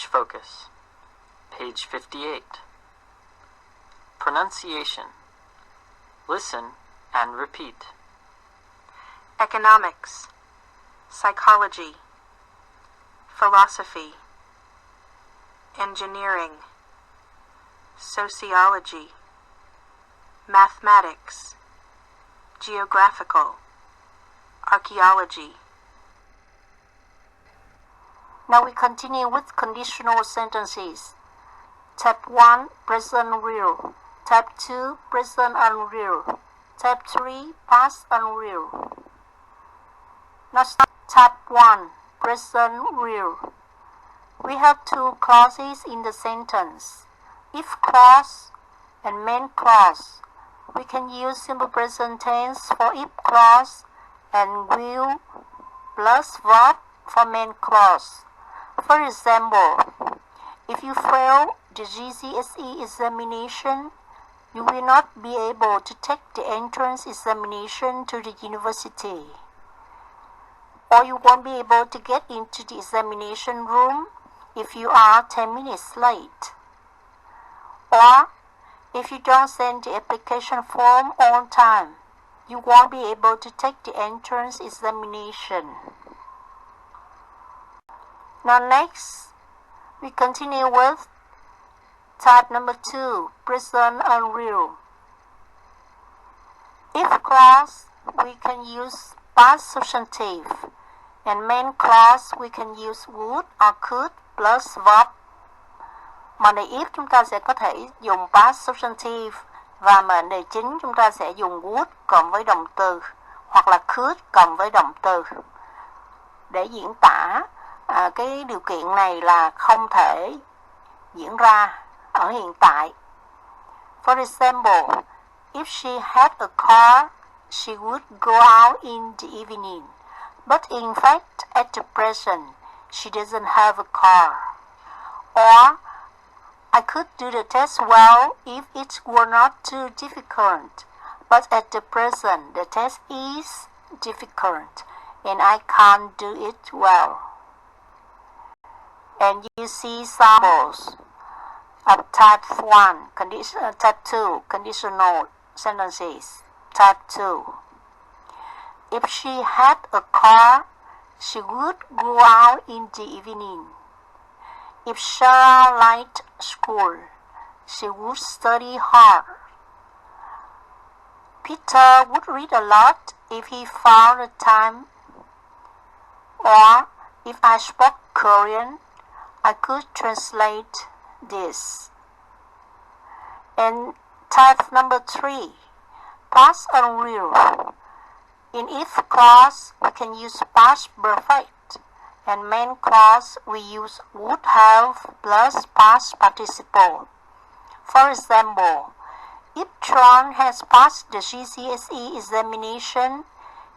Speech focus. Page 58. Pronunciation. Listen and repeat. Economics, psychology, philosophy, engineering, sociology, mathematics, geographical, archaeology. Now we continue with conditional sentences. Type 1, present real. Type 2, present unreal. Type 3, past unreal. Now start type 1, present real. We have two clauses in the sentence. If clause and main clause. We can use simple present tense for if clause and will plus verb for main clause. For example, if you fail the GCSE examination, you will not be able to take the entrance examination to the university. Or you won't be able to get into the examination room if you are 10 minutes late. Or if you don't send the application form on time, you won't be able to take the entrance examination. Now next, we continue with type number 2, present unreal. If clause, we can use past subjunctive, and main clause we can use would or could plus verb. Mệnh đề if chúng ta sẽ có thể dùng past subjunctive và mệnh đề chính chúng ta sẽ dùng would cộng với động từ hoặc là could cộng với động từ để diễn tả cái điều kiện này là không thể diễn ra ở hiện tại. For example, if she had a car, she would go out in the evening. But in fact, at the present, she doesn't have a car. Or, I could do the test well if it were not too difficult. But at the present, the test is difficult, and I can't do it well. And you see samples of type 1, type 2, conditional sentences. Type 2. If she had a car, she would go out in the evening. If Sarah liked school, she would study hard. Peter would read a lot if he found the time. Or, if I spoke Korean, I could translate this. And type number 3, past unreal. In if clause, we can use past perfect, and main clause we use would have plus past participle. For example, if John has passed the GCSE examination,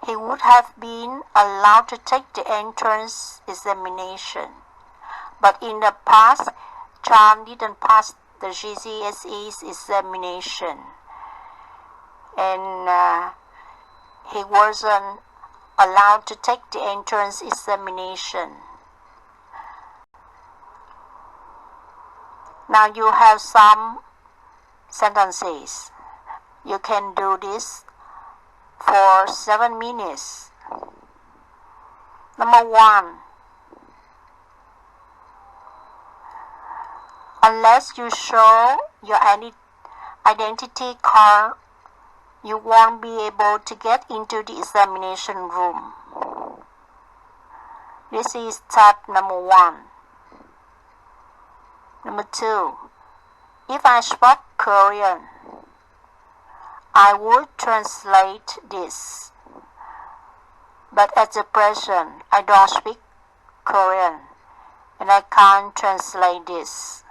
he would have been allowed to take the entrance examination. But in the past, John didn't pass the GCSE examination, and he wasn't allowed to take the entrance examination. Now you have some sentences. You can do this for 7 minutes. Number 1. Unless you show your identity card, you won't be able to get into the examination room. This is type number 1. Number 2. If I spoke Korean, I would translate this. But at the present, I don't speak Korean, and I can't translate this.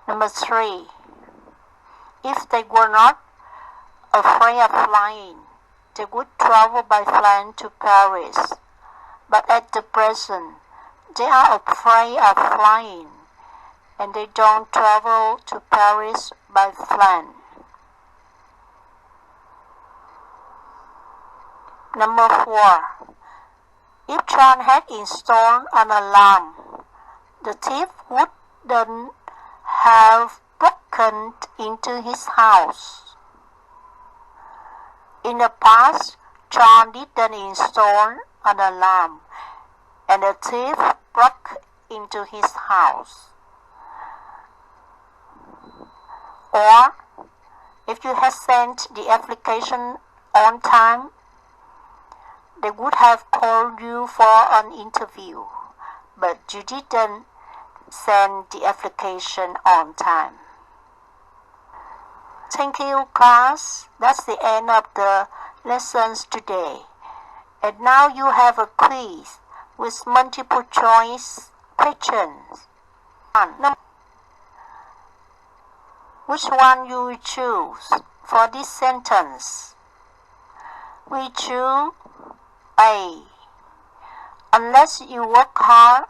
Number 3. If they were not afraid of flying, they would travel by plane to Paris. But at the present, they are afraid of flying, and they don't travel to Paris by plane. Number 4. If John had installed an alarm, the thief wouldn't have broken into his house. In the past, John didn't install an alarm, and the thief broke into his house. Or, if you had sent the application on time, they would have called you for an interview, but you didn't send the application on time. Thank you, class. That's the end of the lessons today. And now you have a quiz with multiple choice questions. Which one you will choose for this sentence? We choose A. Unless you work hard,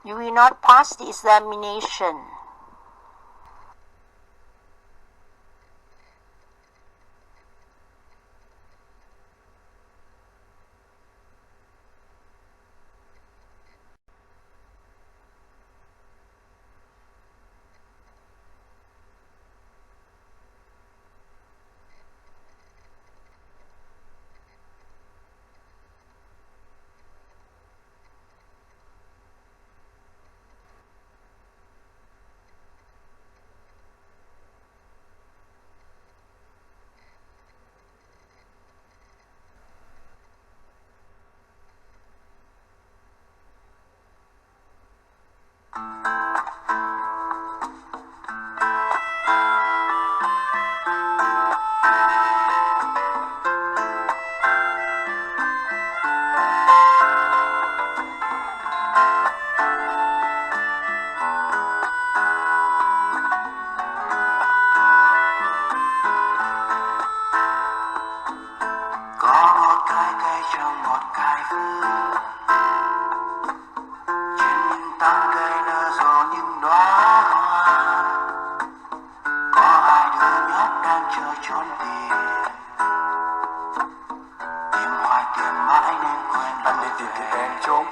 you will not pass the examination.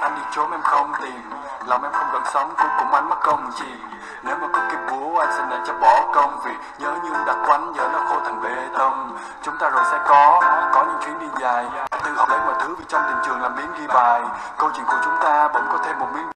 Anh đi trốn em không tìm, lòng em không gần sống cuối cùng anh mất công gì. Nếu mà có cái búa anh sẽ nên cho bỏ công, vì nhớ nhung đặc quánh giờ nó khô thành bê tông. Chúng ta rồi sẽ có những chuyến đi dài, tự học lấy mọi thứ vì trong tình trường làm miếng ghi bài. Câu chuyện của chúng ta bỗng có thêm một miếng